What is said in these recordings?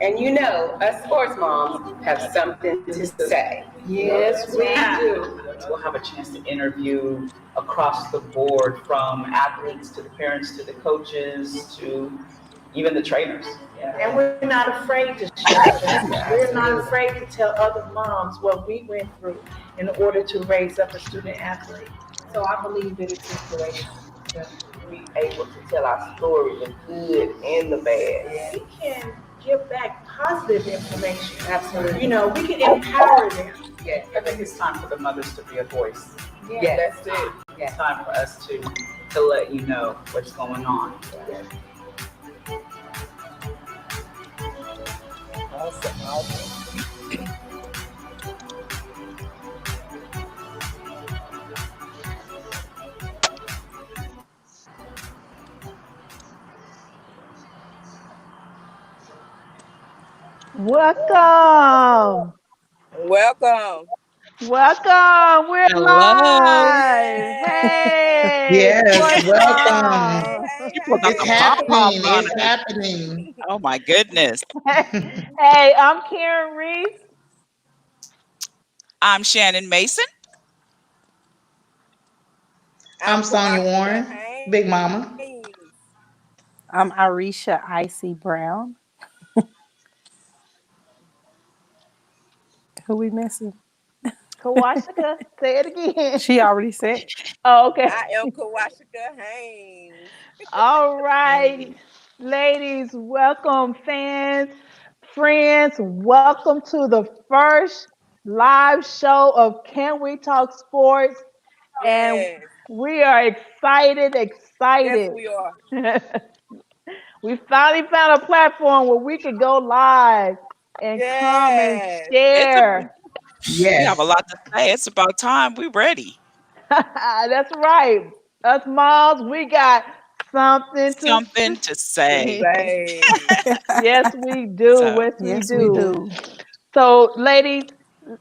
And you know, us sports moms have something to say. Yes, we do. We'll have a chance to interview across the board, from athletes to the parents to the coaches to even the trainers. Yeah. And we're not afraid to share. We're not afraid to tell other moms what we went through in order to raise up a student athlete. So I believe that it's inspirational to be able to tell our story, the good and the bad. We can give back positive information. Absolutely. You know, we can empower them. Yeah, I think it's time for the mothers to be a voice. Yeah, that's it. It's time for us to let you know what's going on. Yeah. Awesome. Welcome. Welcome. We're live. Hey. Yes, welcome. Hey. It's happening. Oh my goodness. Hey, I'm Karen Reese. I'm Shannon Mason. I'm Sonia Warren, Big Mama. I'm Arisha Icy Brown. Who we missing? Kawashika, say it again. She already said. Oh, okay. I am Kawashika Haynes. All right, ladies, welcome, fans, friends. Welcome to the first live show of Can We Talk Sports? And we are excited. Yes, we are. We finally found a platform where we could go live and come and share. We have a lot to say. It's about time. We're ready. That's right. Us moms, we got something to say. Yes, we do. We do. So, ladies,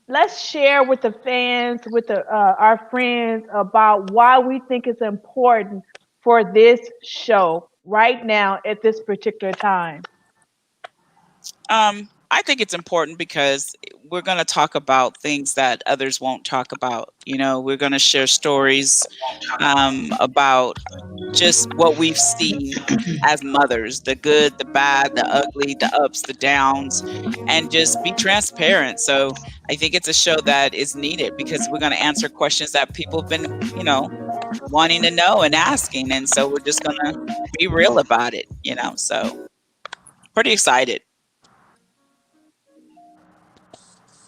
let's share with the fans, with our friends, about why we think it's important for this show right now at this particular time. I think it's important because we're going to talk about things that others won't talk about. You know, we're going to share stories about just what we've seen as mothers, the good, the bad, the ugly, the ups, the downs, and just be transparent. So I think it's a show that is needed because we're going to answer questions that people have been, wanting to know and asking. And so we're just going to be real about it, so pretty excited.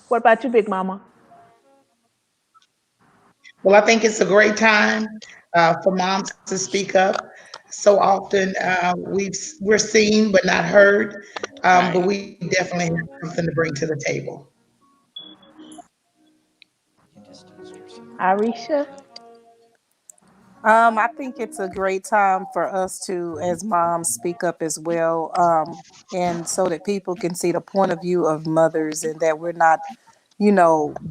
What about you, Big Mama? Well, I think it's a great time for moms to speak up. So often we're seen but not heard, but we definitely have something to bring to the table. Arisha? I think it's a great time for us to, as moms, speak up as well, and so that people can see the point of view of mothers, and that we're not,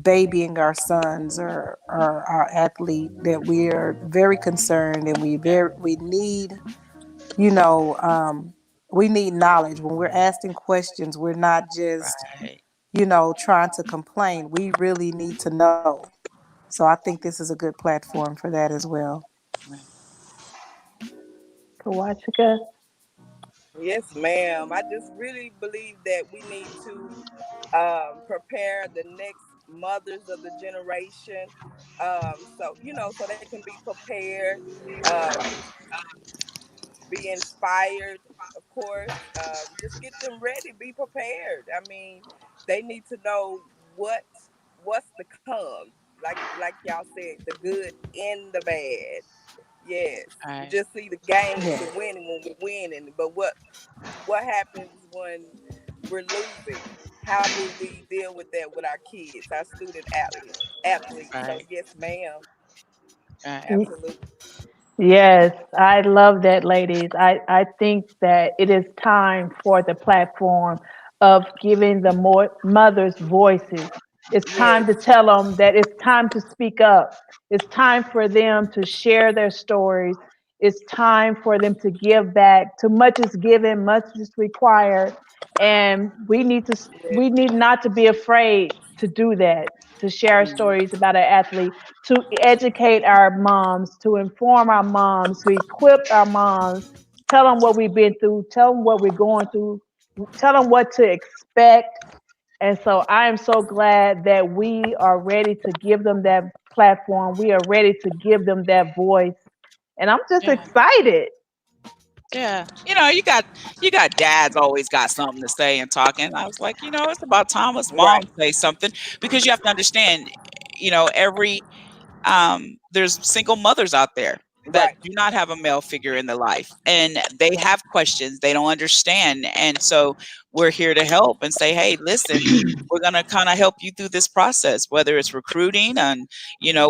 babying our sons or our athlete. That we are very concerned, and we need, we need knowledge when we're asking questions. We're not just, trying to complain. We really need to know. So I think this is a good platform for that as well. Kawachika? Yes, ma'am. I just really believe that we need to prepare the next mothers of the generation, so they can be prepared, be inspired, of course. Just get them ready, be prepared. I mean, they need to know what's to come. Like y'all said, the good and the bad. Yes. You just see the games, the winning when we're winning. But what happens when we're losing? How do we deal with that with our kids, our student athletes? So yes, ma'am. Absolutely. Yes, I love that, ladies. I think that it is time for the platform of giving the more mothers voices. It's time to tell them that it's time to speak up. It's time for them to share their stories It's time for them to give back. Too much is given, much is required, and we need not to be afraid to do that, to share our stories about our athlete, to educate our moms, to inform our moms, to equip our moms, tell them what we've been through, tell them what we're going through, tell them what to expect. And so I am so glad that we are ready to give them that platform. We are ready to give them that voice. And I'm just Yeah. excited. Yeah. You got dads always got something to say and talking. I was like, it's about time us Right. moms say something because you have to understand, every there's single mothers out there that Right. do not have a male figure in their life and they have questions they don't understand, and so we're here to help and say, hey, listen, we're going to kind of help you through this process, whether it's recruiting and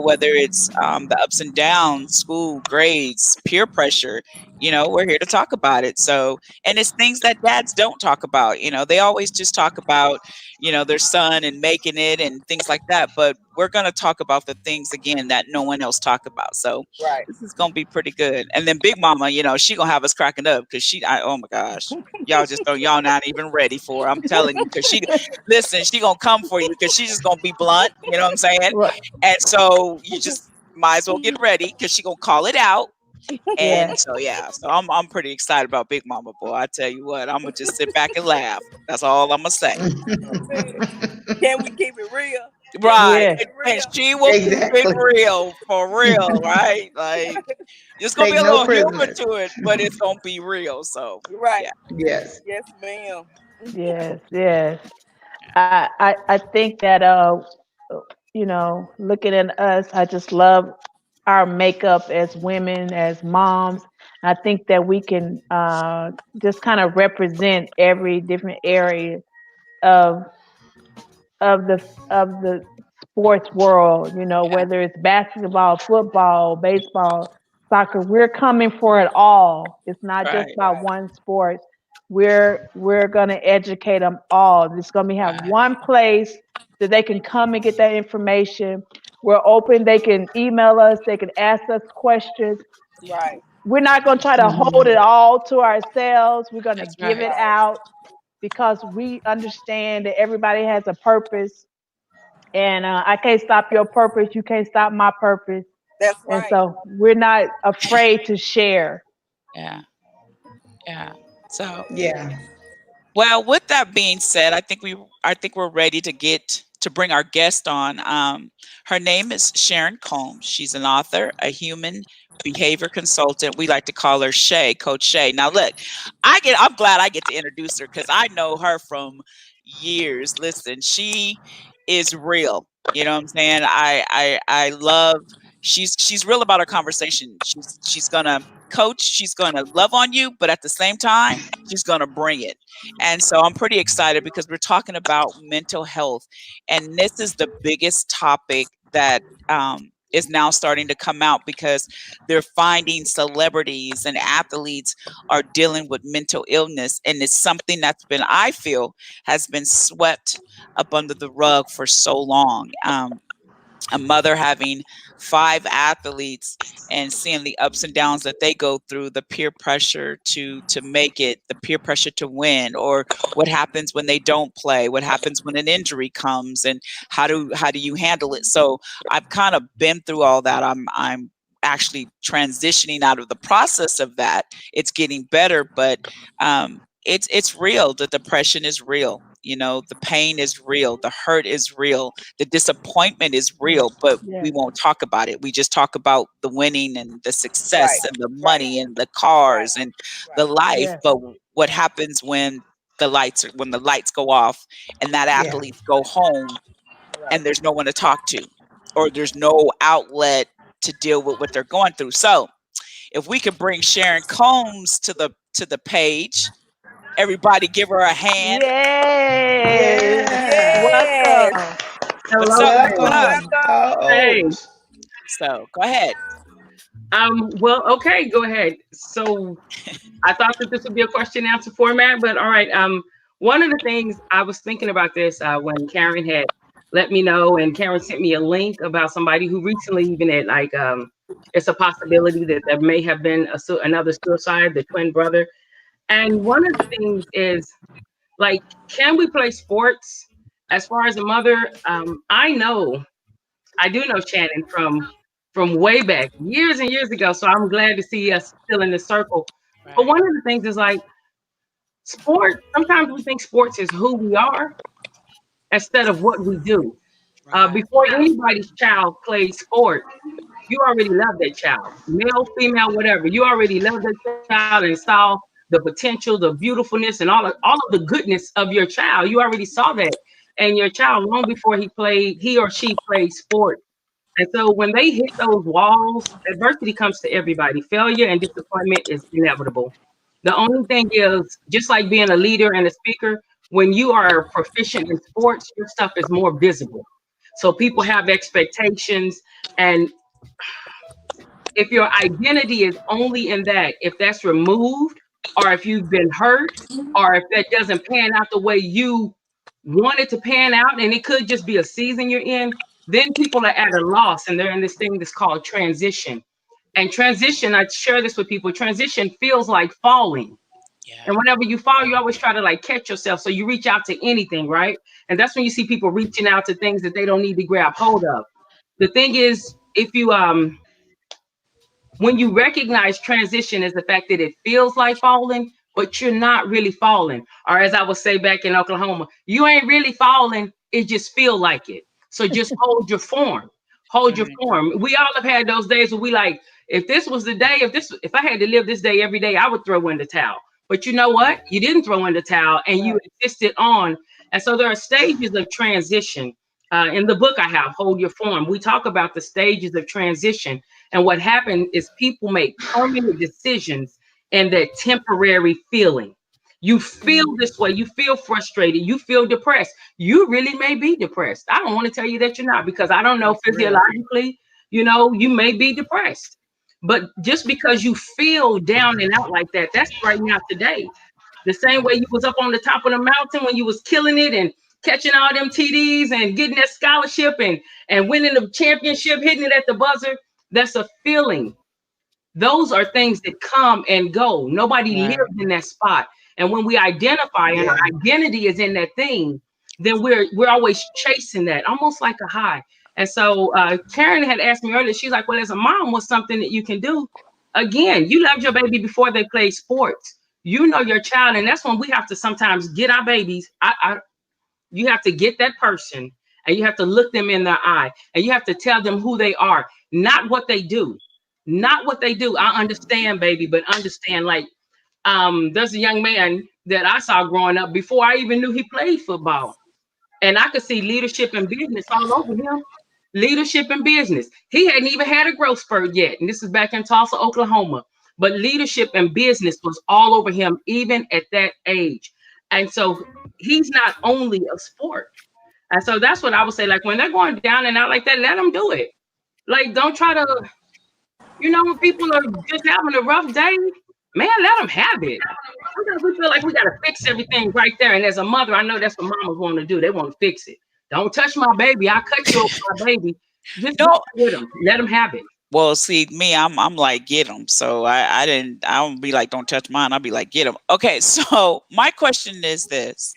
whether it's the ups and downs, school, grades, peer pressure. We're here to talk about it. So, and it's things that dads don't talk about. They always just talk about their son and making it and things like that, but we're going to talk about the things again that no one else talk about. So Right. this is going to be pretty good. And then Big Mama, she going to have us cracking up because oh my gosh, y'all not even ready for her. I'm telling you, because listen, she going to come for you because she's just going to be blunt. You know what I'm saying? Right. And so you just might as well get ready because she going to call it out. And Yeah. so yeah, so I'm pretty excited about Big Mama, boy. I tell you what, I'm gonna just sit back and laugh. That's all I'm gonna say. That's it. Can we keep it real? Can we Right. keep Yeah. it And real? she will keep it Exactly. real, for real, right? Like it's gonna be Take a no little humor prisoners. to it, but it's gonna be real. So Right. yeah. Yes. Yes, ma'am. Yes. Yes. I think that looking at us, I just love our makeup as women, as moms. I think that we can just kind of represent every different area of of the of the sports world, Yeah. whether it's basketball, football, baseball, soccer. We're coming for it all. It's not just Right. about Right. one sport. We're gonna educate them all. There's gonna have Right. one place that they can come and get that information. We're open. They can email us. They can ask us questions. Right. We're not gonna try to hold it Mhm. all to ourselves. We're gonna That's give right. it Right. out because we understand that everybody has a purpose, and I can't stop your purpose. You can't stop my purpose. That's And right. so we're not afraid to share. Yeah. Yeah. So Yeah. well, with that being said, I think we're ready to bring our guest on. Her name is Sharon Combs. She's an author, a human behavior consultant. We like to call her Shay, Coach Shay. Now, look, I'm glad I get to introduce her because I know her from years. Listen, she is real. You know what I'm saying? I love. She's real about her conversation. She's gonna coach. She's gonna love on you, but at the same time, she's gonna bring it. And so I'm pretty excited because we're talking about mental health. And this is the biggest topic that is now starting to come out because they're finding celebrities and athletes are dealing with mental illness. And it's something that's been, I feel, has been swept up under the rug for so long. A mother having five athletes and seeing the ups and downs that they go through, the peer pressure to make it, the peer pressure to win, or what happens when they don't play, what happens when an injury comes, and how do you handle it. So I've kind of been through all that. I'm actually transitioning out of the process of that. It's getting better, but it's real. The depression is real. The pain is real. The hurt is real. The disappointment is real, but we Yes. won't talk about it. We just talk about the winning and the Right. success and the Right. money and the Right. cars and the Right. life. Yes. But what happens when when the lights go off and that Yeah. athlete go home Right. and there's no one to talk to, or there's no outlet to deal with what they're going through. So if we could bring Sharon Combs to the page, everybody give her a hand. Yes. Yeah. Yes. Welcome. What's Hello up, there. Welcome, Welcome. Hey. coach. So go ahead. Well, okay, go ahead. So I thought that this would be a question and answer format, but all right. One of the things I was thinking about this when Karen had let me know, and Karen sent me a link about somebody who recently even had It's a possibility that there may have been another suicide, the twin brother. And one of the things is, like, can we play sports? As far as a mother, I do know Shannon from way back, years and years ago. So I'm glad to see us still in the circle. But Right. one of the things is like sports. Sometimes we think sports is who we are instead of what we do. Right. Before anybody's child plays sport, you already love that child, male, female, whatever. You already love that child and saw the potential, the beautifulness, and all of the goodness of your child. You already saw that in your child long before he or she played sport. And so when they hit those walls, adversity comes to everybody. Failure and disappointment is inevitable. The only thing is, just like being a leader and a speaker, when you are proficient in sports, your stuff is more visible. So people have expectations, and if your identity is only in that, if that's removed, or if you've been hurt, or if that doesn't pan out the way you want it to pan out, and it could just be a season you're in, then people are at a loss and they're in this thing that's called transition. And transition, I share this with people, transition feels like falling. Yeah. And whenever you fall, you always try to like catch yourself. So you reach out to anything, right? And that's when you see people reaching out to things that they don't need to grab hold of. The thing is, if you when you recognize transition as the fact that it feels like falling, but you're not really falling. Or as I would say back in Oklahoma, you ain't really falling, it just feel like it. So just hold your form. Hold your Right. form. We all have had those days where we like, if this was the day, if I had to live this day every day, I would throw in the towel. But you know what? You didn't throw in the towel and you insisted on. And so there are stages of transition. In the book I have, Hold Your Form, we talk about the stages of transition. And what happened is people make permanent decisions in that temporary feeling. You feel this way, you feel frustrated, you feel depressed. You really may be depressed. I don't want to tell you that you're not, because I don't know That's real. physiologically, you may be depressed. But just because you feel down and out like that, that's right now today. The same way you was up on the top of the mountain when you was killing it and catching all them TDs and getting that scholarship and winning the championship, hitting it at the buzzer. That's a feeling. Those are things that come and go. Nobody Right. lives in that spot. And when we identify and our Yeah. identity is in that thing, then we're always chasing that, almost like a high. And so Karen had asked me earlier, she's like, well, as a mom, what's something that you can do? Again, you loved your baby before they played sports. You know your child, and that's when we have to sometimes get our babies. You have to get that person and you have to look them in their eye and you have to tell them who they are, not what they do. Not what they do. I understand, baby, but understand, like, there's a young man that I saw growing up before I even knew he played football. And I could see leadership and business all over him. Leadership and business. He hadn't even had a growth spurt yet. And this is back in Tulsa, Oklahoma. But leadership and business was all over him, even at that age. And so he's not only a sport. And so that's what I would say. Like when they're going down and out like that, let them do it. Like don't try to, when people are just having a rough day, man, let them have it. Sometimes we feel like we got to fix everything right there. And as a mother, I know that's what mamas want to do. They want to fix it. Don't touch my baby. I'll cut you over my baby. Just go No. with them. Let them have it. Well, see, me, I'm like, get them. So I don't be like, don't touch mine. I'll be like, get them. Okay. So my question is this: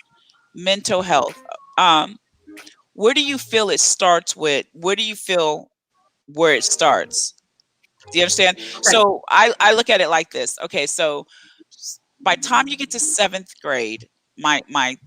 mental health. Where do you feel it starts with? Where do you feel where it starts? Do you understand? Okay. So I look at it like this. Okay. So by the time you get to seventh grade, my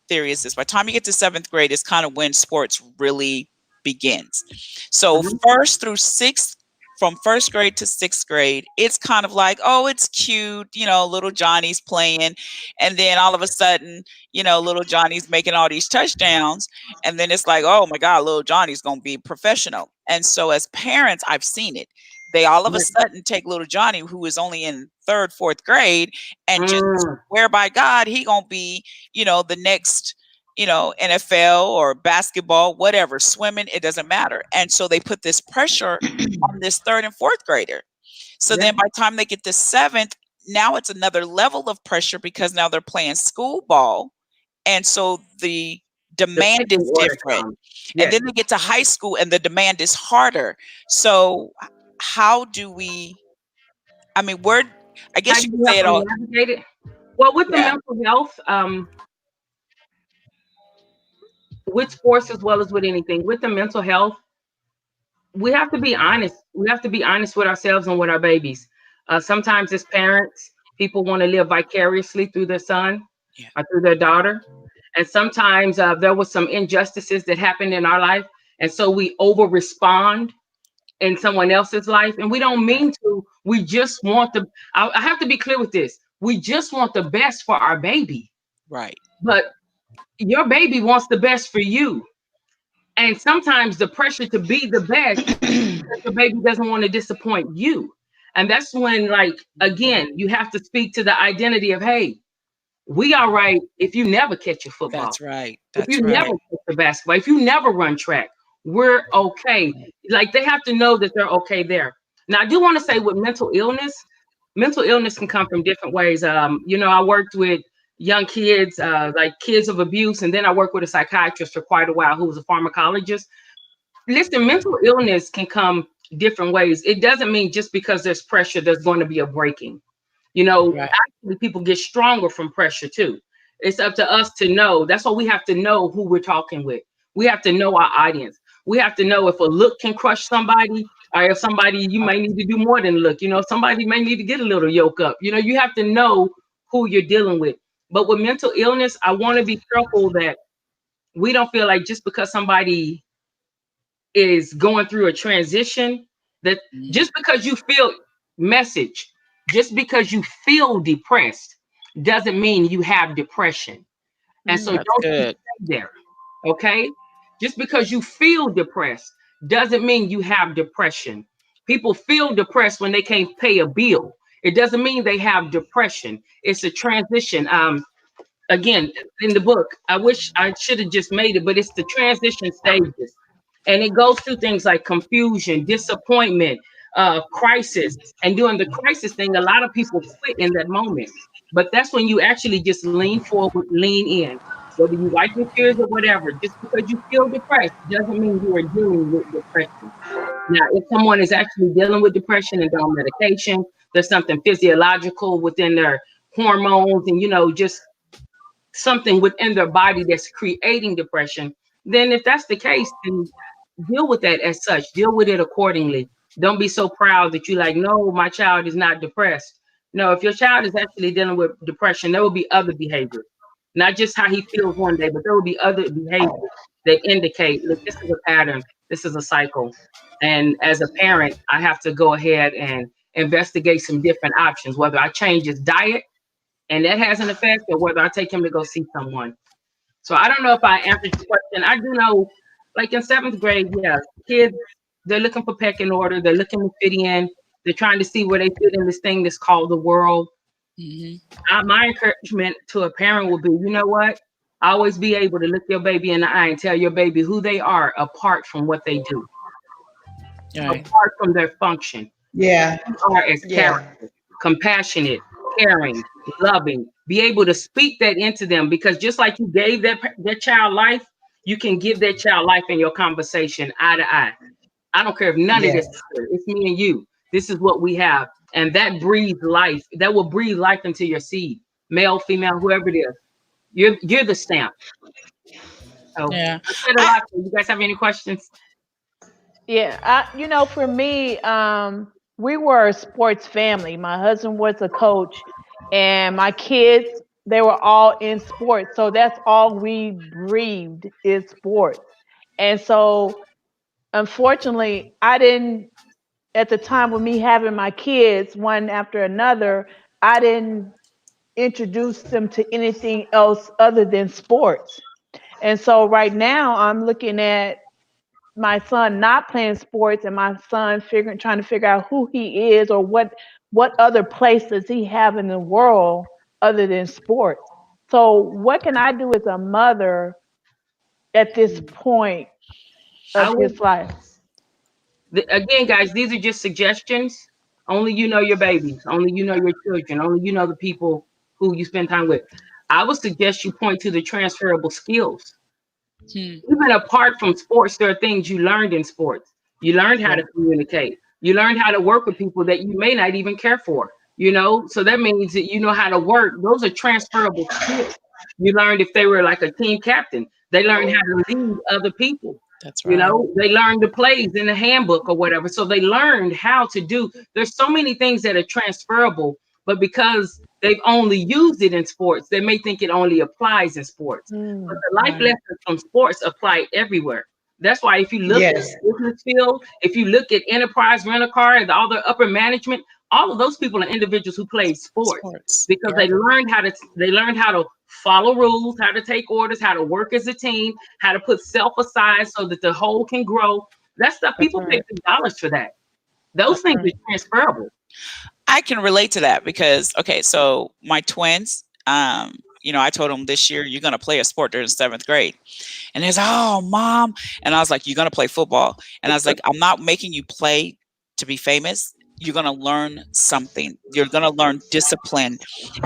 theory is this: by the time you get to seventh grade, is kind of when sports really begins. So Mhm. first through sixth, from first grade to sixth grade, it's kind of like, oh, it's cute, little Johnny's playing. And then all of a sudden, little Johnny's making all these touchdowns. And then it's like, oh my God, little Johnny's going to be professional. And so as parents, I've seen it. They all of a sudden take little Johnny, who is only in third, fourth grade, and just swear by God, he going to be, the next, NFL or basketball, whatever, swimming, it doesn't matter. And so they put this pressure on this third and fourth grader. So then by the time they get to seventh, now it's another level of pressure because now they're playing school ball. And so the demand is different. And then they get to high school and the demand is harder. So how do we, I mean, I How guess do you could you help say it them all. navigate it? Well, with the Yeah. mental health, with sports as well as with anything, with the mental health, we have to be honest. We have to be honest with ourselves and with our babies. Sometimes as parents, people want to live vicariously through their son Yeah. or through their daughter. And sometimes there was some injustices that happened in our life. And so we over respond in someone else's life. And we don't mean to. We just want I have to be clear with this. We just want the best for our baby. Right. But your baby wants the best for you. And sometimes the pressure to be the best because your baby doesn't want to disappoint you. And that's when, like, again, you have to speak to the identity of, hey, we all right if you never catch a football, That's right. if That's you never right. catch the basketball, if you never run track, we're okay. Like, they have to know that they're okay there. Now, I do want to say with mental illness can come from different ways. I worked with young kids, like kids of abuse, and then I worked with a psychiatrist for quite a while who was a pharmacologist. Listen, mental illness can come different ways. It doesn't mean just because there's pressure, there's going to be a breaking. Right. Actually, people get stronger from pressure too. It's up to us to know. That's why we have to know who we're talking with. We have to know our audience. We have to know if a look can crush somebody, or if somebody, you may need to do more than look. Somebody may need to get a little yoke up. You have to know who you're dealing with. But with mental illness, I want to be careful that we don't feel like just because somebody is going through a transition, that Mhm. just because you feel message just because you feel depressed doesn't mean you have depression. And so That's don't you good. stay there. Okay, just because you feel depressed doesn't mean you have depression. People feel depressed when they can't pay a bill. It doesn't mean they have depression. It's a transition. Again, in the book, I wish I should have just made it, but it's the transition stages. And it goes through things like confusion, disappointment, crisis. And during the crisis thing, a lot of people quit in that moment. But that's when you actually just lean forward, lean in. Whether you wipe your tears or whatever, just because you feel depressed doesn't mean you are dealing with depression. Now, if someone is actually dealing with depression and on medication, there's something physiological within their hormones and, just something within their body that's creating depression, then if that's the case, then deal with that as such. Deal with it accordingly. Don't be so proud that you like, no, my child is not depressed. No, if your child is actually dealing with depression, there will be other behaviors, not just how he feels one day, but there will be other behaviors that indicate, look, this is a pattern, this is a cycle. And as a parent, I have to go ahead and investigate some different options, whether I change his diet and that has an effect, or whether I take him to go see someone. So I don't know if I answered your question. I do know, like in seventh grade, yeah, kids, they're looking for pecking order. They're looking to fit in. They're trying to see where they fit in this thing that's called the world. Hmm. My encouragement to a parent will be, you know what? Always be able to look your baby in the eye and tell your baby who they are apart from what they do, Right. apart from their function. Yeah, Are as yeah, character, compassionate, caring, loving. Be able to speak that into them, because just like you gave that child life, you can give that child life in your conversation eye to eye. I don't care if none of this yes. is clear. It's me and you. This is what we have. And that breathes life. That will breathe life into your seed, male, female, whoever it is. You're the stamp. So Yeah. I said a I lot. You guys have any questions? Yeah, for me, we were a sports family. My husband was a coach, and my kids, they were all in sports. So that's all we breathed is sports. And so, unfortunately, I didn't, at the time with me having my kids one after another, I didn't introduce them to anything else other than sports. And so right now I'm looking at my son not playing sports and my son trying to figure out who he is or what other place does he have in the world other than sports. So what can I do as a mother at this point I of would his life? Again, guys, these are just suggestions. Only you know your babies. Only you know your children. Only you know the people who you spend time with. I would suggest you point to the transferable skills. hmm, Even apart from sports, there are things you learned in sports. You learned how yeah. to communicate. You learn how to work with people that you may not even care for, you know? So that means that you know how to work. Those are transferable skills. You learned if they were like a team captain, they learned how to lead other people. That's You right. know, they learned the plays in the handbook or whatever. So they learned how to do. There's so many things that are transferable, but because they've only used it in sports, they may think it only applies in sports. But the life Right. lessons from sports apply everywhere. That's why if you look at Yes, the business field, if you look at enterprise rent a car and all the upper management, all of those people are individuals who played sports Sports. because Yep. they learned how to follow rules, how to take orders, how to work as a team, how to put self aside so that the whole can grow. That stuff That's people pay right. $2 for that. Those That's things are right. transferable. I can relate to that because okay, so my twins, I told them this year you're gonna play a sport during 7th grade. And he's like, "Oh, mom." And I was like, "You're gonna play football." And I was like, "I'm not making you play to be famous. You're gonna learn something. You're gonna learn discipline."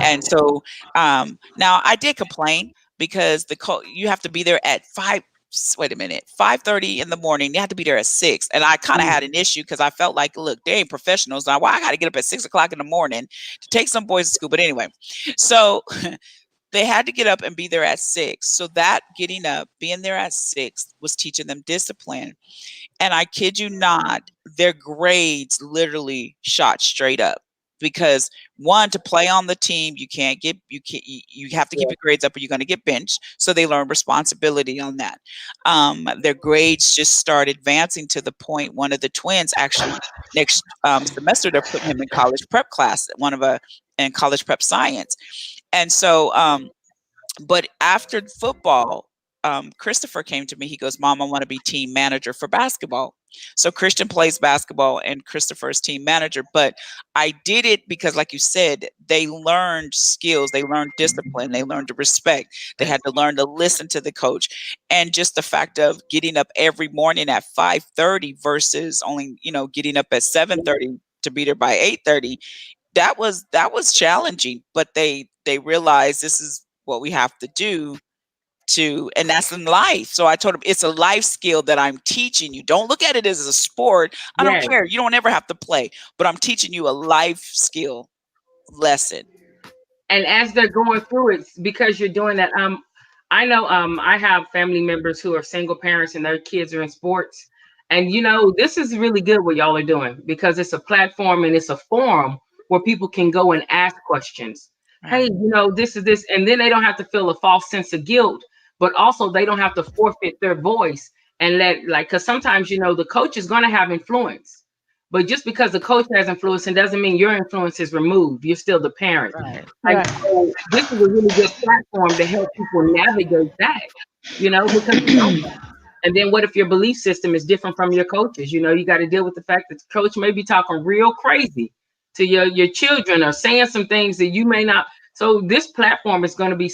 And so now I did complain because you have to be there at wait a minute, 5:30 in the morning. You have to be there at 6. And I kind of had an issue because I felt like, look, they ain't professionals. Now why I gotta get up at 6 o'clock in the morning to take some boys to school. But anyway, so they had to get up and be there at 6. So that getting up, being there at 6 was teaching them discipline. And I kid you not, their grades literally shot straight up because one, to play on the team, you have to keep your grades up or you're going to get benched. So they learn responsibility on that. Their grades just started advancing to the point one of the twins actually next semester they're putting him in college prep class, in college prep science. And so but after football, Christopher came to me. He goes, "Mom, I want to be team manager for basketball." So Christian plays basketball and Christopher is team manager. But I did it because, like you said, they learned skills, they learned discipline, they learned to respect. They had to learn to listen to the coach. And just the fact of getting up every morning at 5:30 versus only, getting up at 7:30 to be there by 8:30, that was challenging, but they realized this is what we have to do and that's in life. So I told him it's a life skill that I'm teaching you. Don't look at it as a sport. I don't Yes. care. You don't ever have to play, but I'm teaching you a life skill lesson. And as they're going through it, because you're doing that, I know I have family members who are single parents and their kids are in sports. And this is really good what y'all are doing because it's a platform and it's a forum where people can go and ask questions. Hey, Right. this is this, and then they don't have to feel a false sense of guilt, but also they don't have to forfeit their voice and because sometimes the coach is going to have influence. But just because the coach has influence, it doesn't mean your influence is removed. You're still the parent. Right. Like, Right. so this is a really good platform to help people navigate that, because you don't know. And then what if your belief system is different from your coaches? You got to deal with the fact that the coach may be talking real crazy to your children or saying some things that you may not. So this platform is going to be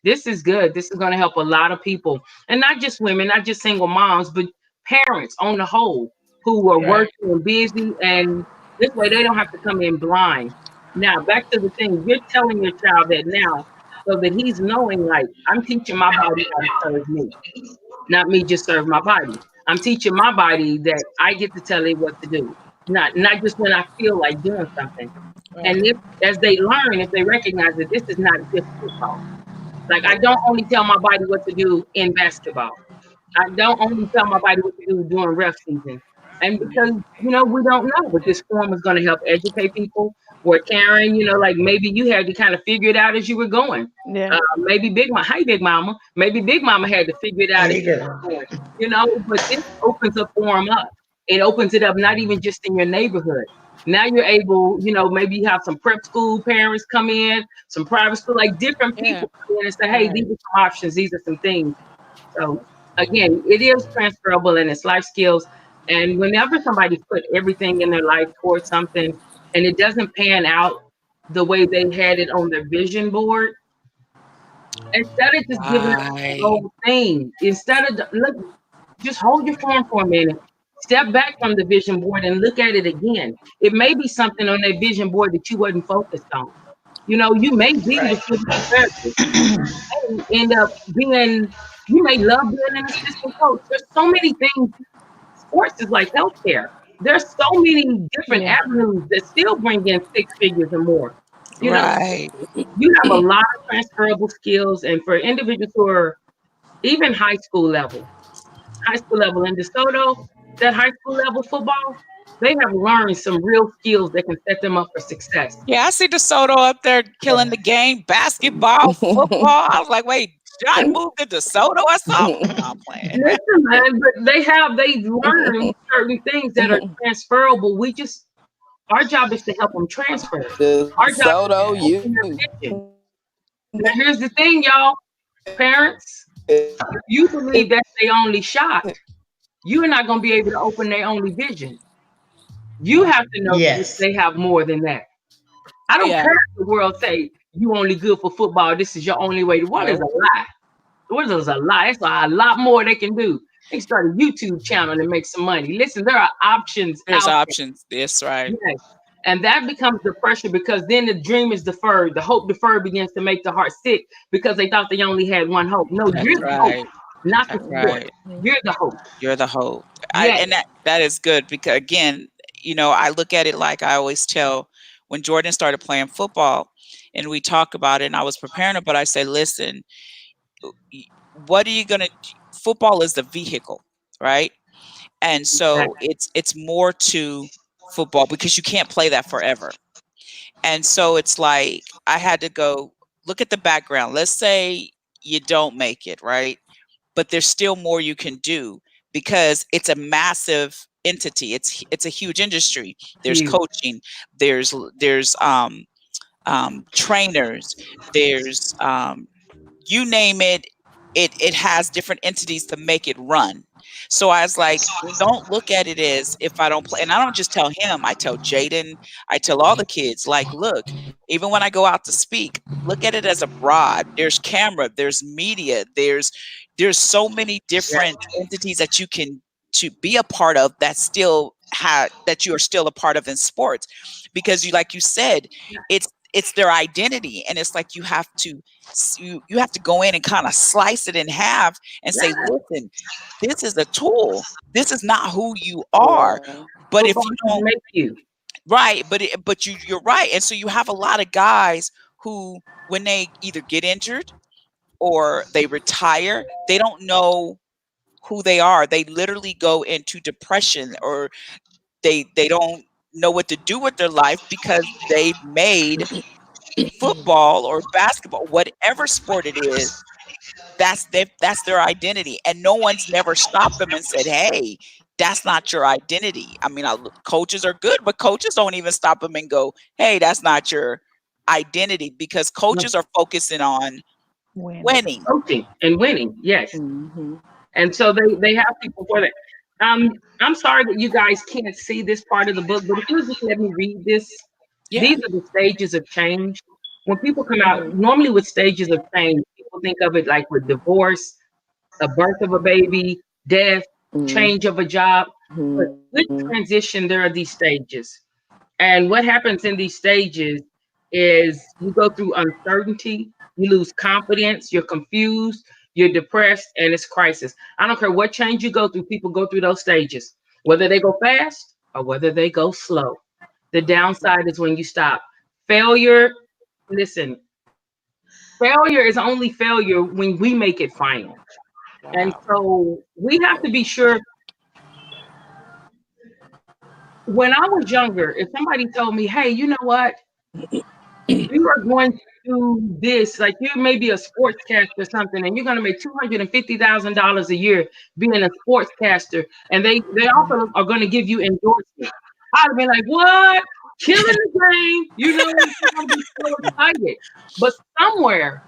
this is good. This is going to help a lot of people, and not just women, not just single moms, but parents on the whole who are Right. working and busy. And this way they don't have to come in blind. Now, back to the thing, you're telling your child that now so that he's knowing, like, I'm teaching my body how to serve me, not me just serve my body. I'm teaching my body that I get to tell it what to do, not just when I feel like doing something. And Right. as they learn, if they recognize that this is not just football, like I don't only tell my body what to do in basketball. I don't only tell my body what to do during ref season. And because, we don't know, but this forum is going to help educate people. Where Karen, like maybe you had to kind of figure it out as you were going. Yeah. Maybe Big Mama, hi Big Mama, maybe Big Mama had to figure it out as hey you girl. were going, but this opens a forum up. It opens it up, not even just in your neighborhood. Now you're able, maybe you have some prep school parents come in, some private school, like different Yeah. people come in and say, hey, Right. these are some options, these are some things. So again, it is transferable and it's life skills. And whenever somebody put everything in their life towards something and it doesn't pan out the way they had it on their vision board, instead of just giving up the Right. whole thing, just hold your form for a minute. Step back from the vision board and look at it again. It may be something on that vision board that you wasn't focused on. You may be the Right. physical therapist. End up being, you may love being an assistant coach. There's so many things. Sports is like healthcare. There's so many different Yeah. avenues that still bring in six figures or more. You know, Right. you have a lot of transferable skills, and for individuals who are even high school level in DeSoto, that high school level football, they have learned some real skills that can set them up for success. Yeah, I see DeSoto up there killing the game, basketball, football. I was like, wait, John moved to DeSoto or something? No, I'm playing. Listen, man, but they've learned certain things that are transferable. Our job is to help them transfer. The Our job is Soto, to open their vision. Now, here's the thing, y'all, parents, if you believe that's their only shot, you're not going to be able to open their only vision. You have to know that Yes. they have more than that. I don't Yeah. care if the world say you only good for football. This is your only way. What is a lie? What is a lie? It's a lot more they can do. They can start a YouTube channel and make some money. Listen, there are options There's out options. That's right. there. Yes. And that becomes the pressure because then the dream is deferred. The hope deferred begins to make the heart sick because they thought they only had one hope. No, That's you're the hope, right. not the That's sport. right. You're the hope. You're the hope. Yes. And that is good because again, I look at it like I always tell when Jordan started playing football and we talk about it and I was preparing it, but I say, listen, what are you gonna football is the vehicle, right? And so it's more to football because you can't play that forever. And so it's like I had to go look at the background. Let's say you don't make it, right? But there's still more you can do because it's a massive entity. It's a huge industry. There's Huge. coaching, there's trainers, there's you name it, it has different entities to make it run. So I was like, don't look at it as if I don't play. And I don't just tell him, I tell Jaden, I tell all the kids, like, look, even when I go out to speak, look at it as a broad. There's camera, there's media, there's so many different entities that you can to be a part of that still have that you are still a part of in sports because you like you said it's their identity and it's like you have to go in and kind of slice it in half and say listen, this is a tool, this is not who you are, but if Football you doesn't don't make you. right but you're right. And so you have a lot of guys who when they either get injured or they retire, they don't know who they are. They literally go into depression or they don't know what to do with their life because they've made football or basketball, whatever sport it is, that's their identity. And no one's never stopped them and said, hey, that's not your identity. I mean, coaches are good, but coaches don't even stop them and go, hey, that's not your identity because coaches are focusing on winning. Coaching and winning, yes. And so they have people for that. I'm sorry that you guys can't see this part of the book, but if you just let me read this, Yeah. these are the stages of change. When people come out, normally with stages of change, people think of it like with divorce, a birth of a baby, death, change of a job. But with transition, there are these stages. And what happens in these stages is you go through uncertainty, you lose confidence, you're confused, you're depressed, and it's crisis. I don't care what change you go through, people go through those stages, whether they go fast or whether they go slow. The downside is when you stop. Failure, listen, failure is only failure when we make it final. And so we have to be sure. When I was younger, if somebody told me, hey, you know what? You are going to do this, like you may be a sportscaster or something, and you're going to make $250,000 a year being a sportscaster, and they also are going to give you endorsement. I'd have been like, what? Killing the game, I'm be so excited. But somewhere,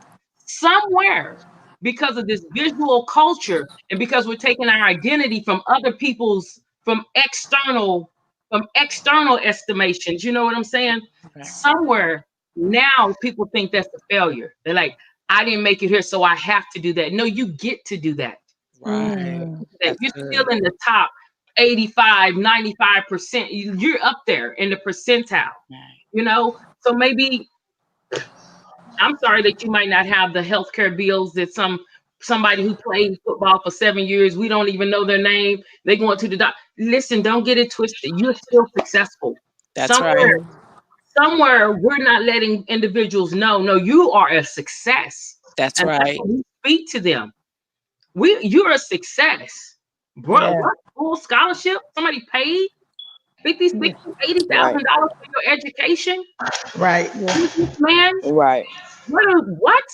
because of this visual culture, and because we're taking our identity from other people's, from external estimations, you know what I'm saying? Right. Somewhere now people think that's a failure. They're like, I didn't make it here, so I have to do that. No, you get to do that. Right. That you're still in the top 85, 95%. You're up there in the percentile, So maybe, I'm sorry that you might not have the healthcare bills that somebody who played football for 7 years, we don't even know their name. They going to the doctor. listen, don't get it twisted. You're still successful. That's right. Somewhere we're not letting individuals know, no, you are a success. That's And that's right. what we speak to them. You're a success. Bro, Yeah. what full scholarship? Somebody paid 50, 60, Right. $80,000 for your education? Right. Man, Right. what?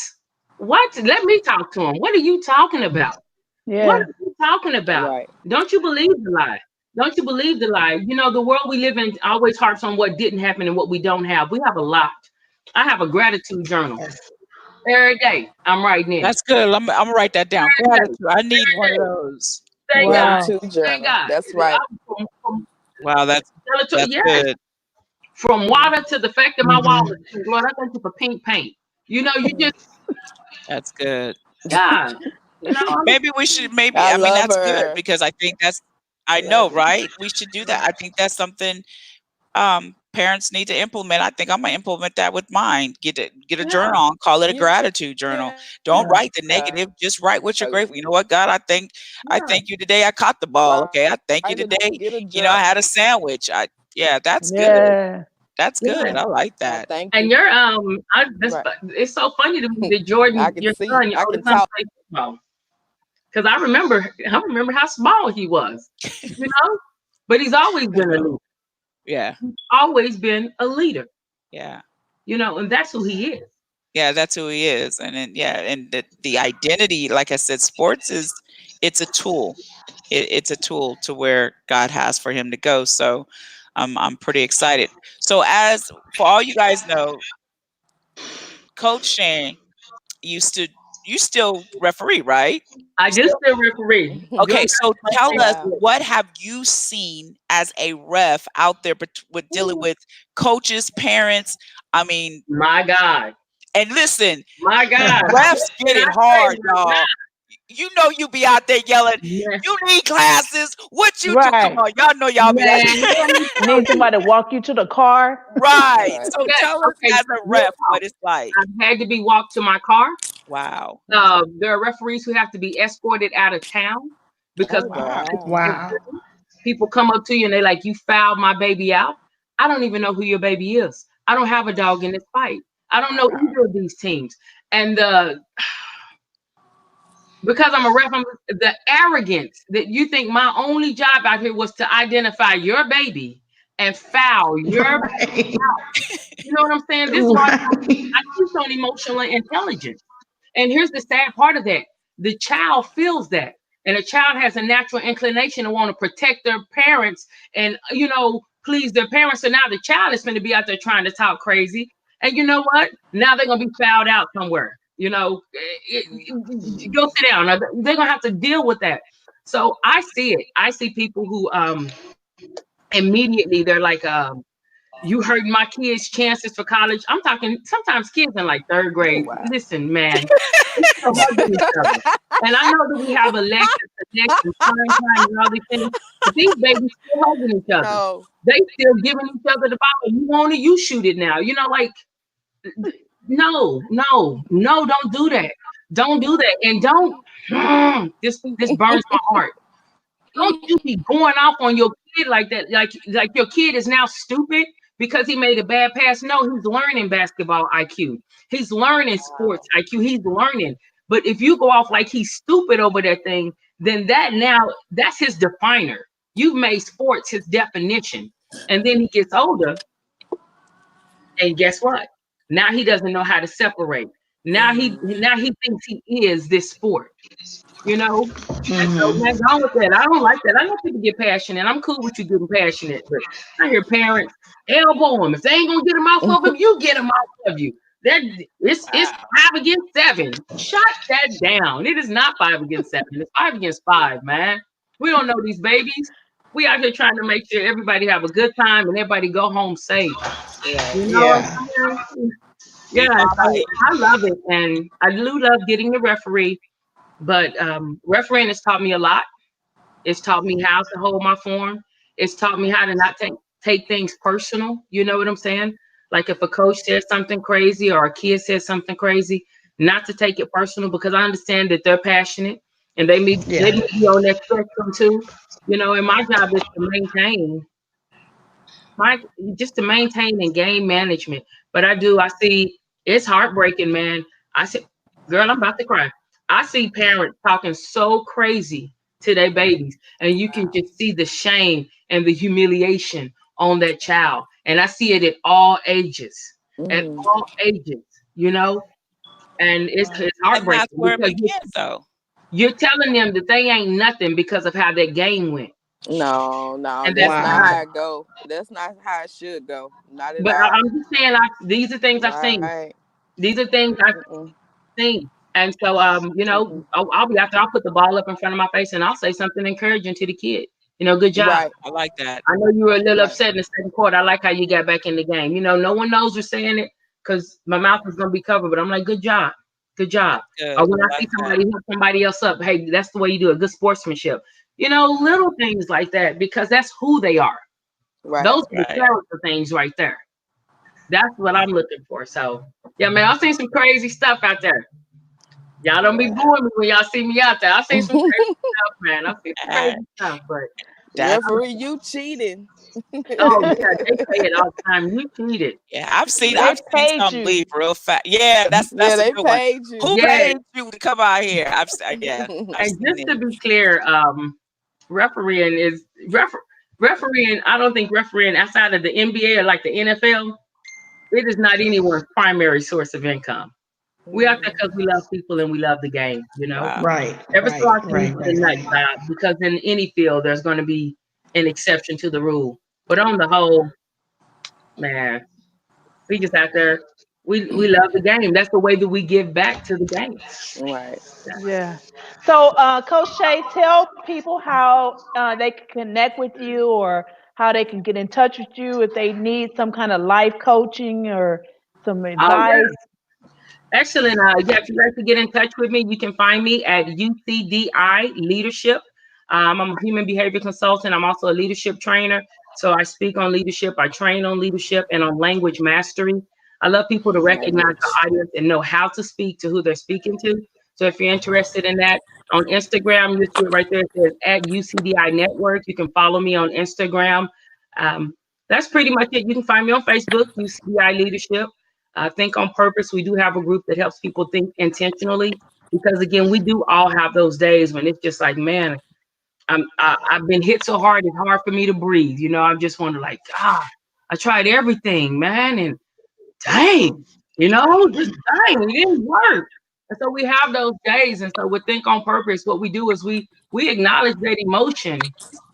What? Let me talk to him. What are you talking about? What Yeah. are you talking about? Right. Don't you believe the lie? Don't you believe the lie? You know, the world we live in always harps on what didn't happen and what we don't have. We have a lot. I have a gratitude journal. Every day, I'm writing in it. That's good. I'm gonna write that down. Every day. Gratitude. I need one of those. Thank God. Wow. Gratitude Thank journal. God. That's right. Wow, that's Yes. good. From water to the fact that my wall Mhm. is pink. Lord, I thank you for pink paint. You know, you just, That's good. God, you know, Maybe we should. Maybe I I mean love that's good her. because I think that's. I I love know, it. right? We should do that. I think that's something parents need to implement. I think I'm gonna implement that with mine. Get a yeah, journal, call it a Yeah. gratitude journal. Don't Yeah. write the negative, just write what you're grateful. You know what, God, I yeah. thank you today. I caught the ball. Right. Okay, I thank you today. Get a You know, I journal. had a sandwich. Yeah, that's good. Yeah. That's good. Yeah. I like I that. thank And you. you're Right. it's so funny to me that Jordan, I can your see. son, your I can oldest son, talk. plays football. Because I remember how small he was, you know. But he's always I been a know. leader. Yeah, Always been a leader, yeah. you know, and that's who he is. Yeah, that's who he is. And then yeah, and the identity, like I said, sports it's a tool. It's a tool to where God has for him to go. So I'm pretty excited. So as for all you guys know, Coach Shane you still referee, right? I just still referee. Okay, so tell us, Wow. what have you seen as a ref out there with dealing with coaches, parents? I mean, My God, and listen, my God. refs get Can it I say, hard, my y'all. You know you be out there yelling, God, you need classes. What you do? Come Right. on, y'all know y'all be like, man, let me tell Need you. somebody to walk you to the car. right. Right. So Okay, tell us okay, as a real ref talk. what it's like. I've had to be walked to my car. Wow. There are referees who have to be escorted out of town because Oh Wow. wow. Wow. people come up to you and they're like, "You fouled my baby out." I don't even know who your baby is. I don't have a dog in this fight. I don't know either of these teams. And because I'm a ref, the arrogance that you think my only job out here was to identify your baby and foul your baby Right. out. You know what I'm saying? This law, I teach on emotional intelligence. And here's the sad part of that. The child feels that. And a child has a natural inclination to want to protect their parents and, you know, please their parents. So now the child is going to be out there trying to talk crazy. And you know what? Now they're going to be fouled out somewhere. You know, go sit down. They're going to have to deal with that. So I see it. I see people who immediately they're like, you hurt my kids' chances for college. I'm talking sometimes kids in like third Oh grade. wow. Listen, man, we still hugging each other. And I know that we have Alexis, Connect, and Prime Time and all these things, but these babies still hugging each other. No. They still giving each other the ball. You want it, you shoot it now. You know, like no, don't do that. Don't do that. And don't this burns my heart. Don't you be going off on your kid like that, like your kid is now stupid because he made a bad pass. No, he's learning basketball IQ. He's learning sports IQ. He's learning. But if you go off like he's stupid over that thing, then that's his definer. You've made sports his definition. And then he gets older, and guess what? Now he doesn't know how to separate. Now he thinks he is this sport, you know? And so, Mhm. man, go with that. I don't like that. I know people get passionate. I'm cool with you getting passionate, but I hear parents elbow them. If they ain't gonna get them off of him, you get them off of you. That it's 5 against 7. Shut that down. It is not 5 against 7. It's 5 against 5, man. We don't know these babies. We out here trying to make sure everybody have a good time and everybody go home safe. Right. You know what Yeah. I'm saying? You Yeah, darn so right. I love it, and I do love getting the referee. But refereeing has taught me a lot. It's taught me how to hold my form. It's taught me how to not take things personal. You know what I'm saying? Like if a coach says something crazy or a kid says something crazy, not to take it personal because I understand that they're passionate and they Yeah. may be on that spectrum too. And my job is to maintain my just to maintain and gain management. But I see it's heartbreaking, man. I see, girl, I'm about to cry. I see parents talking so crazy to their babies, and you can just see the shame and the humiliation on that child. And I see it at Mm. all ages, you know, and it's And that's heartbreaking where it because begins, though. you're telling them that they ain't nothing because of how that game went, No, no, and that's that's not not. Wow. how it go. That's not how it should go. Not at But all. I'm just saying, these are things I've seen. Right. These are things I've Mm-mm. seen. And so, Mm-mm. I'll be after I'll put the ball up in front of my face and I'll say something encouraging to the kid. Good job. Right. I like that. I know you were a little Right. upset in the second quarter. I like how you got back in the game. No one knows we're saying it because my mouth is gonna be covered. But I'm like, good job, good job. That's good. Or when I I see like that. somebody help somebody else up, hey, that's the way you do it. Good sportsmanship. Little things like that because that's who they are. Right. Those are the Right. character things right there. That's what I'm looking for. So yeah, man, I've seen some crazy stuff out there. Y'all don't be Right. booing me when y'all see me out there. I've seen some crazy stuff, man. I've seen some Uh, crazy stuff, but That's Referee, you cheating. oh yeah, they say it all the time. You cheated. yeah. I've seen They paid some leave you. real fast. Yeah, Yeah, that's a they good one. paid you. Who Yeah, paid you to come out here? Yeah, I've and seen just it. to be clear, refereeing is refereeing. I don't think refereeing outside of the NBA or like the NFL, it is not anyone's primary source of income. We out there because we love people and we love the game. Wow. Right. Every so Right. often we Right. get a Right. nut job because in any field there's going to be an exception to the rule. But on the whole, man, we just out there. We love the game. That's the way that we give back to the game. Right. Yeah. So, Coach Shay, tell people how they can connect with you or how they can get in touch with you if they need some kind of life coaching or some Oh advice. yeah, excellent. Yeah, if you'd like to get in touch with me, you can find me at UCDI Leadership. I'm a human behavior consultant. I'm also a leadership trainer. So I speak on leadership, I train on leadership and on language mastery. I love people to recognize the Language. audience and know how to speak to who they're speaking to. So if you're interested in that, on Instagram, you'll see it right there. It says at UCDI Network. You can follow me on Instagram. Um, that's pretty much it. You can find me on Facebook, UCDI Leadership. Think on Purpose. We do have a group that helps people think intentionally because, again, we do all have those days when it's just like, man, I've been hit so hard, it's hard for me to breathe. I just wonder, like, God, I tried everything, man, and dang, just dang, it didn't work. And so we have those days. And so with Think on Purpose, what we do is we acknowledge that emotion,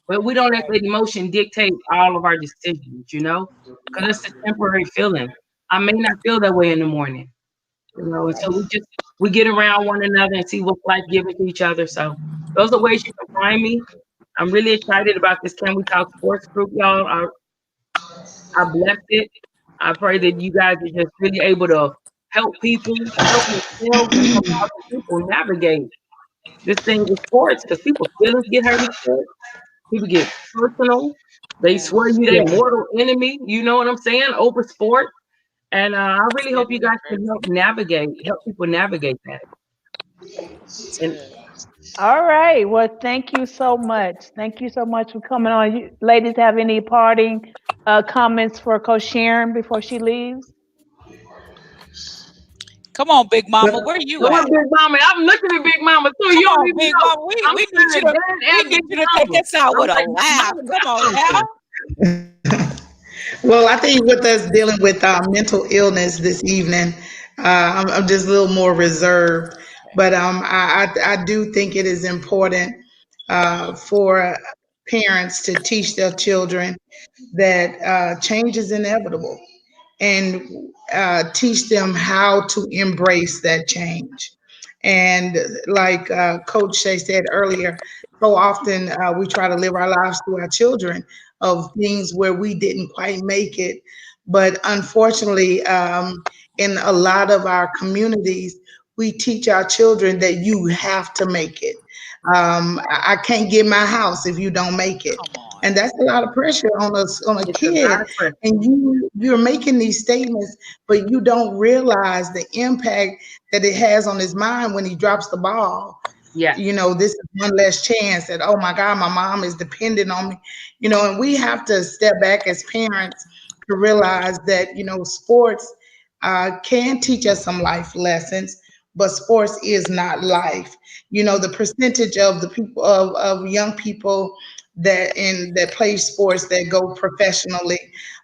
but we don't let that emotion dictate all of our decisions, because it's a temporary feeling. I may not feel that way in the morning, and so we get around one another and see what life gives to each other. So those are ways you can find me. I'm really excited about this Can We Talk Sports group, y'all. I blessed it. I pray that you guys are just really able to help yourselves, and help other people navigate this thing with sports because people's feelings get hurt in sports. People get personal. They swear you their Yeah. mortal enemy. You know what I'm saying? Over sport. And I really It's hope getting you guys different. can help people navigate that. It's And good. All right. Well, thank you so much. Thank you so much for coming on. You ladies have any parting comments for Coach Sharon before she leaves? Come on, Big Mama. But Where you go at? on, Big Mama. I'm looking at Big Mama too. Come You don't on, even Big know. Mama. I'm We need you saying to Dad and Big take Mama. us out I'm with a like Big laugh. Mama Come got on something. well, I think with us dealing with mental illness this evening, I'm just a little more reserved. But I do think it is important for parents to teach their children that change is inevitable and teach them how to embrace that change. And like Coach Shay said earlier, so often we try to live our lives through our children of things where we didn't quite make it. But unfortunately, in a lot of our communities, we teach our children that you have to make it. I can't get my house if you don't make it. Come on. And that's a lot of pressure on a It's a lot kid. of pressure. And you're making these statements, but you don't realize the impact that it has on his mind when he drops the ball. Yes. This is one less chance that, oh my God, my mom is dependent on me. And we have to step back as parents to realize that, sports can teach us some life lessons, but sports is not life. The percentage of the people of young people that play sports that go professionally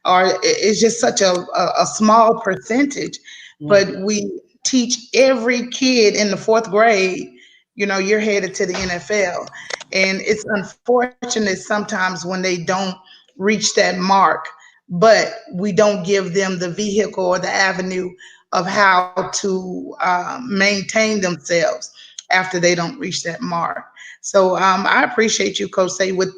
are is just such a small percentage. Yeah. But we teach every kid in the fourth grade, you're headed to the NFL. And it's unfortunate sometimes when they don't reach that mark, but we don't give them the vehicle or the avenue of how to maintain themselves after they don't reach that mark. So I appreciate you, Coach Say, with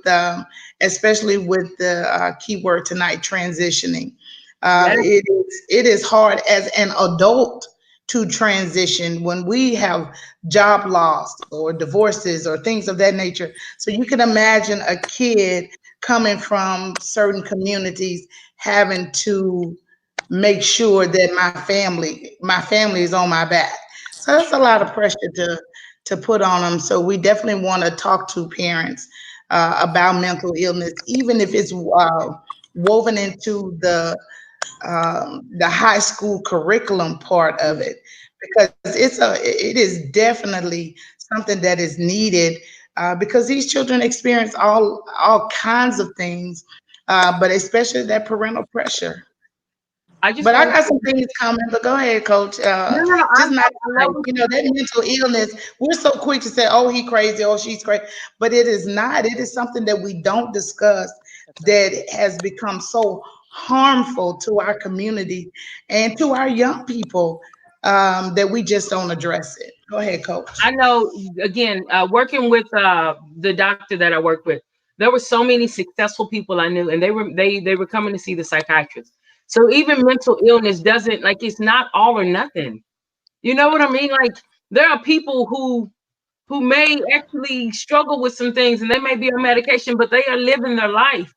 especially with the keyword tonight, transitioning. Yes. It is hard as an adult to transition when we have job loss or divorces or things of that nature. So you can imagine a kid coming from certain communities having to make sure that my family is on my back. So that's a lot of pressure to put on them. So we definitely want to talk to parents about mental illness, even if it's woven into the high school curriculum part of it, because it is definitely something that is needed, because these children experience all kinds of things, but especially that parental pressure. I just But I want got to. some things coming. But go ahead, Coach. No, no, Just not I love that mental illness. We're so quick to say, "Oh, he crazy. Oh, she's crazy," but it is not. It is something that we don't discuss that has become so harmful to our community and to our young people, that we just don't address it. Go ahead, Coach. I know, again, working with the doctor that I work with, there were so many successful people I knew, and they were coming to see the psychiatrist. So even mental illness doesn't, like, it's not all or nothing. You know what I mean? Like, there are people who may actually struggle with some things, and they may be on medication, but they are living their life.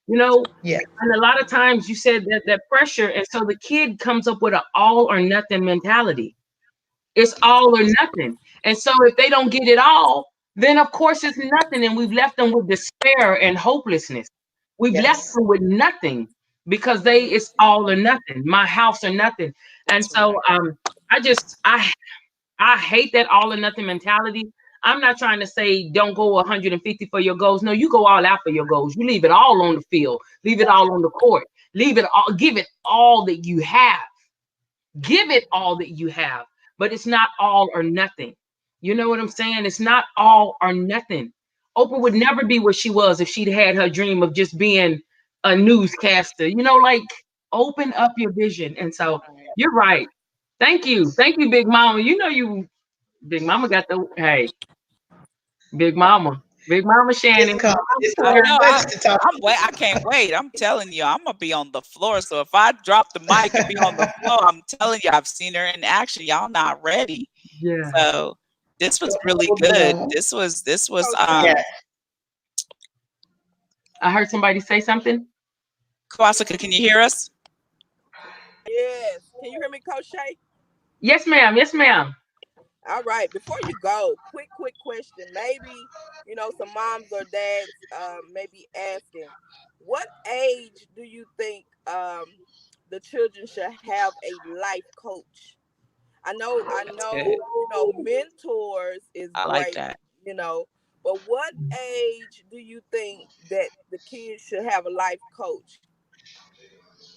You know, Yeah. and a lot of times you said that pressure, and so the kid comes up with an all or nothing mentality. It's all or nothing. And so if they don't get it all, then of course it's nothing. And we've left them with despair and hopelessness. We've left Yes. them with nothing because it's all or nothing, my house or nothing. And That's so right. I hate that all or nothing mentality. I'm not trying to say don't go 150 for your goals. No, you go all out for your goals. You leave it all on the field, leave it all on the court, leave it all, give it all that you have. Give it all that you have, but it's not all or nothing. You know what I'm saying? It's not all or nothing. Oprah would never be where she was if she'd had her dream of just being a newscaster. Like, open up your vision. And so you're right. Thank you. Thank you, Big Mama. Big Mama got the, hey, Big Mama. Big Mama It's Shannon. coming. It's I coming. know. Pleasure to talk I'm to wait. I can't wait. I'm telling you, I'm gonna be on the floor. So if I drop the mic and be on the floor, I'm telling you, I've seen her in action. Y'all not ready. Yeah. So this was really you. good. No. This was Coach Shay. Yeah. I heard somebody say something. Kawasaka, can you hear us? Yes. Can you hear me, Coach Shay? Yes, ma'am. Yes, ma'am. All right. Before you go, quick question. Maybe, some moms or dads may be asking, what age do you think the children should have a life coach? That's good. Mentors is I like great, that. you know, but what age do you think that the kids should have a life coach?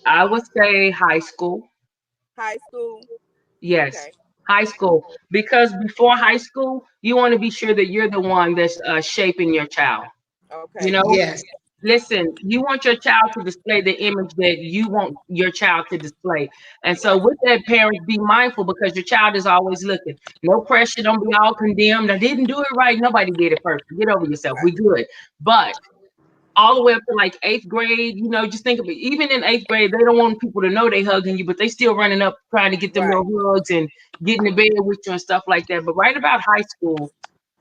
I would say high school. High school? Yes, Okay. high school. Because before high school, you want to be sure that you're the one that's shaping your child. You Okay. know, Yes. listen, you want your child to display the image that you want your child to display. And so, Right. with that, parents, be mindful because your child is always looking. No pressure. Don't be all condemned. I didn't do it right. Nobody did it perfect. Get over yourself. We Right. good. But all the way up to like eighth grade, just think of it. Even in eighth grade, they don't want people to know they hugging you, but they still running up trying to get them Right. little hugs and getting in bed with you and stuff like that. But right about high school,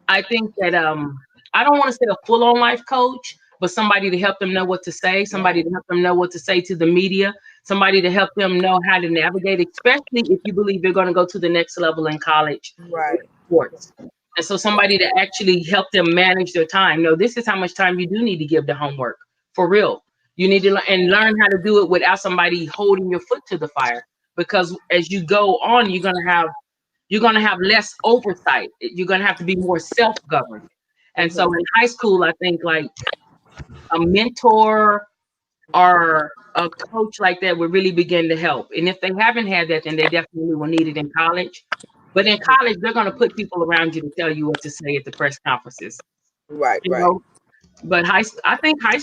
I think that I don't want to say a full on life coach, but somebody to help them know what to say, somebody to help them know what to say to the media, somebody to help them know how to navigate, especially if you believe they're going to go to the next level in college Right. sports. And so somebody to actually help them manage their time. No, this is how much time you do need to give to homework for real. You need to learn how to do it without somebody holding your foot to the fire. Because as you go on, you're gonna have less oversight. You're gonna have to be more self-governed. And so in high school, I think like a mentor or a coach like that would really begin to help. And if they haven't had that, then they definitely will need it in college. But in college, they're going to put people around you to tell you what to say at the press conferences. Right, You right. know, but I think high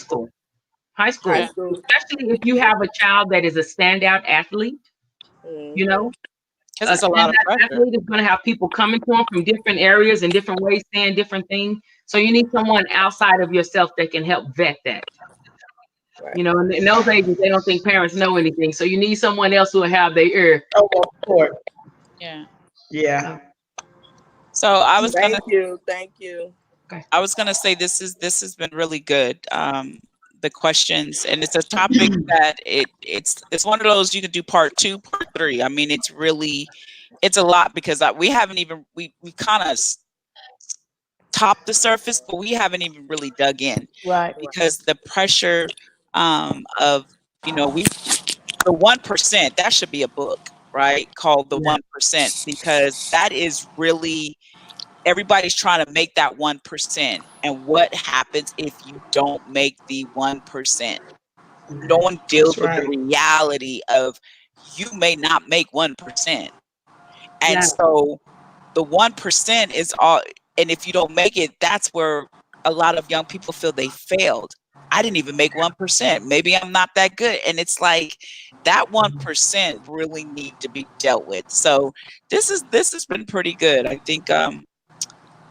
High school, Yeah. school. especially if you have a child that is a standout athlete. You Mm-hmm. know, Because a it's a lot of standout pressure. athlete is going to have people coming to them from different areas and different ways, saying different things. So you need someone outside of yourself that can help vet that. Right. You know, and in those ages, they don't think parents know anything. So you need someone else who will have their ear. Oh, of course. Yeah. Yeah. So I was gonna Thank you. Thank you. Okay. say this has been really good. The questions, and it's a topic that it's one of those you could do part two, part three. I mean, it's a lot because we haven't even we kind of topped the surface, but we haven't even really dug in Right. because the pressure of we the 1%, that should be a book, right? Called The 1%, because that is really everybody's trying to make that 1%. And what happens if you don't make the 1%? No one That's deals with the right. reality of you may not make 1%. And Yeah. so the 1% is all, and if you don't make it, that's where a lot of young people feel they failed. I didn't even make 1%. Maybe I'm not that good. And it's like that 1% really need to be dealt with. So this has been pretty good. I think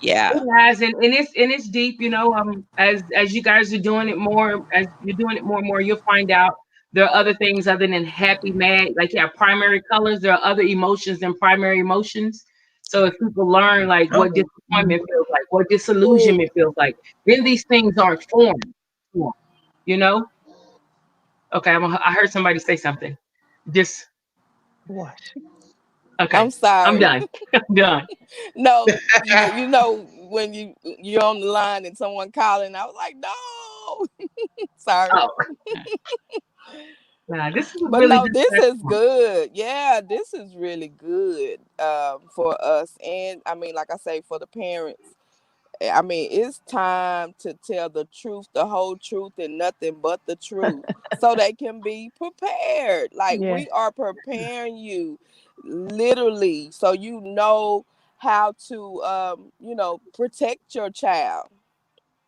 yeah. It has, and it's deep, you know. As you guys are doing it more, as you're doing it more and more, you'll find out there are other things other than happy, mad. Like you have primary colors, there are other emotions than primary emotions. So if people learn like Oh, what disappointment feels like, what disillusionment feels like, then these things aren't formed. You know? Okay, I heard somebody say something. Just What? okay. I'm I'm sorry. done. I'm done. No, you know when you're on the line and someone calling, I was like, no. Sorry. Oh, nah, this is a But really no, good this is platform. good. Yeah, this is really good for us. And I mean, like I say, for the parents. I mean, it's time to tell the truth, the whole truth, and nothing but the truth so they can be prepared. Like, Yeah. we are preparing you literally so you know how to, protect your child,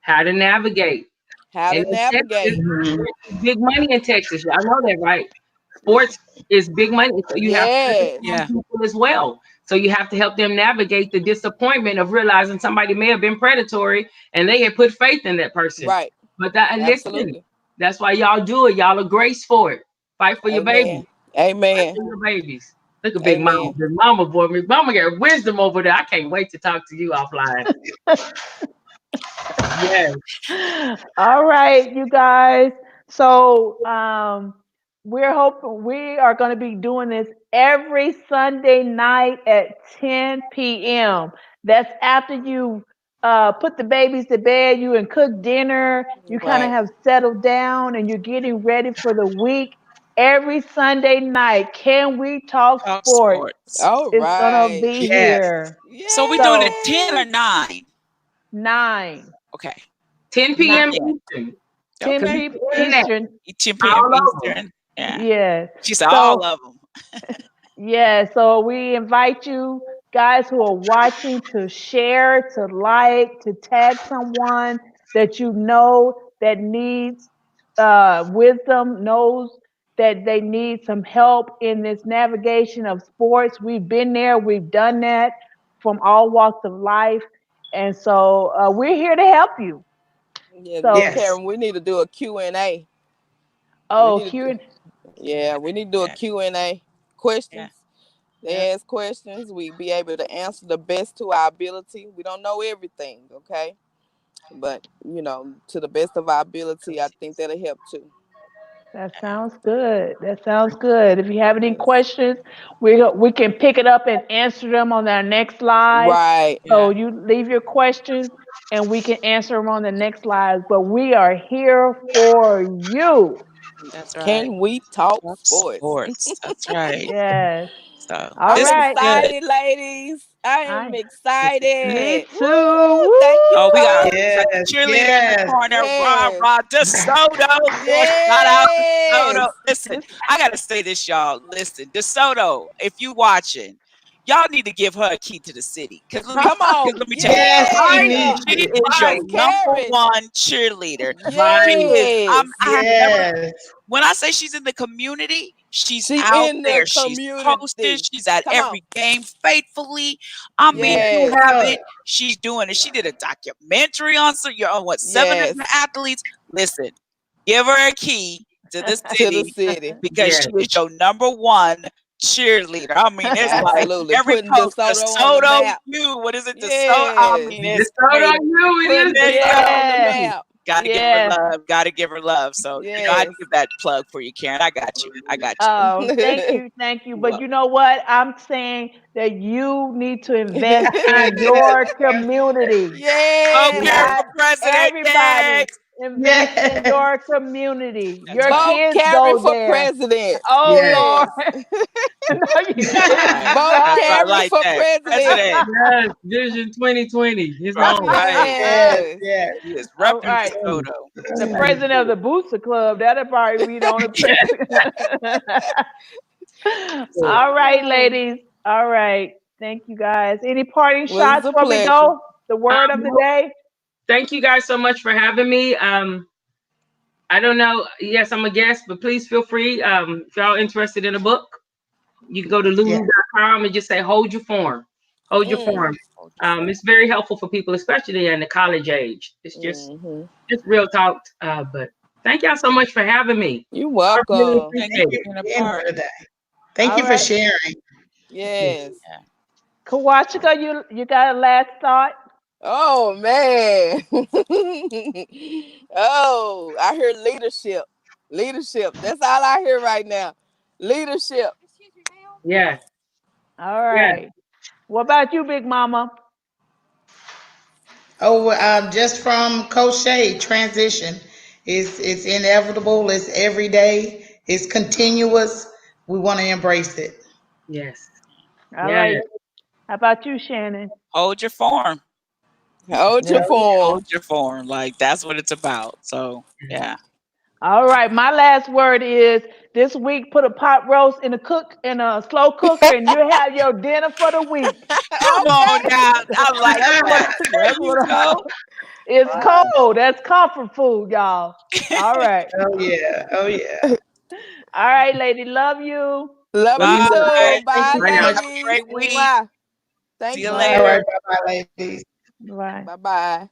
How to navigate. how And to in Texas, navigate. sports is big money in Texas. Y'all know that, right? Sports is big money. So you have Yes, young Yeah. people as well. So you have to help them navigate the disappointment of realizing somebody may have been predatory and they had put faith in that person. right. But that, and listen, Absolutely. that's why y'all do it. Y'all are grace for it. Fight for your babies. Amen. Fight Amen. for your babies. Look at Big Mama. Amen. Big Mama boy. Big Mama got wisdom over there. I can't wait to talk to you offline. Yeah. All right, you guys. So we're hoping we are going to be doing this every Sunday night at 10 p.m. That's after you put the babies to bed, you and cook dinner, you kind of Right. have settled down and you're getting ready for the week. Every Sunday night, Can We Talk Talk Sports? sports. All It's gonna right. be yes. here. So we doing it So 10 or Yes. 9? 9, Okay. 10 9, p.m. Yeah. Eastern. 10 Okay. people In that, Eastern. 10 p.m. all over. Eastern. Yeah. Yes. She said So all of them. yeah, so we invite you guys who are watching to share, to like, to tag someone that you know that needs wisdom, knows that they need some help in this navigation of sports. We've been there, we've done that from all walks of life. And so we're here to help you. Yeah, Miss So, Yes. Karen, we need to do a Q&A. We oh, need to do, Q, yeah, we need to do a Yeah. Q&A. Yeah. Questions. Yeah. They ask questions. We be able to answer the best to our ability. We don't know everything, okay? But, to the best of our ability, I think that'll help too. That sounds good. That sounds good. If you have any questions, we can pick it up and answer them on our next live. Right. So Yeah, you leave your questions and we can answer them on the next live. But we are here for you. that's right. Can we talk Love sports? sports. That's right. Yes. So All I'm this was right. good. excited, ladies. I am I This is good. Me excited. too. Woo! Thank you, Oh, Woo! we got the Yes, cheerleader in the yes. corner. Rah, Yes. rah, DeSoto. Shout out DeSoto. Yes. Listen, I gotta say this, y'all. Listen, DeSoto, if you watching, y'all need to give her a key to the city. Come Cause on. let me tell you, Yes, she Yes. right, needs she it. is your Miss Right. number Karen. one cheerleader. She Right. is. Yes. I have never. Yes, When I say she's in the community, she's She out in the there. She's posted. community. She's at Come on. every game faithfully. I mean, you Yes. have look, it. She's doing it. She did a documentary on what, seven of Yes. the athletes. Listen, give her a key to the To the city city. because Yes. she is your number one cheerleader. I mean, it's like Absolutely. every Putting post, DeSoto on the DeSoto map. you. What is it? DeSoto. I Yes. mean, The it's photo crazy. you it Putting is the There you DeSoto go. photo on the Yes. you. map. Got to give her Yes. love. Got to give her love. So, I had Yes. to give that plug for you, Karen. I got you. I got you. Oh, thank you, thank you. But Well, you know what? I'm saying that you need to invest in yes, your community. go Karen Yes. Not for president. everybody. Yes. Invest in yes, your community. That's Your right. Vote kids Carrie go for there. president. Oh Yes. Lord. Yes. No, you That's didn't. right. Vote That's right. I Carrie like for that. president. President. Yes. Vision 2020 is That's on. right. yes, Yes. yes. He is All repping right. DeSoto. The president of the Booster Club, that'll probably be the only Yes. president. So, All right, ladies. All right. Thank you guys. Any parting Was shots a before we pleasure. go? The word of the Well, day? thank you guys so much for having me. I don't know. Yes, I'm a guest, but please feel free. If y'all interested in a book, you can go to Yeah. lulu.com and just say, hold your form. Hold your Mm. form. It's very helpful for people, especially in the college age. It's Hmm. just real talk. But thank y'all so much for having me. You I really welcome. thank appreciate Thank you you it. for being for a being part. here today. Thank All you for right. sharing. Yes. Yeah. Kawachika, you got a last thought? Oh man. Oh, I hear leadership. Leadership. That's all I hear right now. Leadership. Yeah. All Yeah. right. What about you, Big Mama? Oh, just from Coach Shade, transition. It's inevitable. It's every day. It's continuous. We want to embrace it. Yes. All Yeah. right. How about you, Shannon? Hold your form. Hold your form. Hold your form. Like that's what it's about. So yeah. All right. My last word is this week put a pot roast in a slow cooker and you have your dinner for the week. Come on Okay. now. I like That's what that. There that's you what go. it's cold. That's comfort food, y'all. All right. Oh yeah. Oh yeah. All right, lady. Love you. Love Love you you. too. Bye. Thank Bye, you Bye so now. much. Have a ladies. great week. Mwah. See Thank you Bye. All later. you. right. Bye bye, ladies. Bye. Bye bye.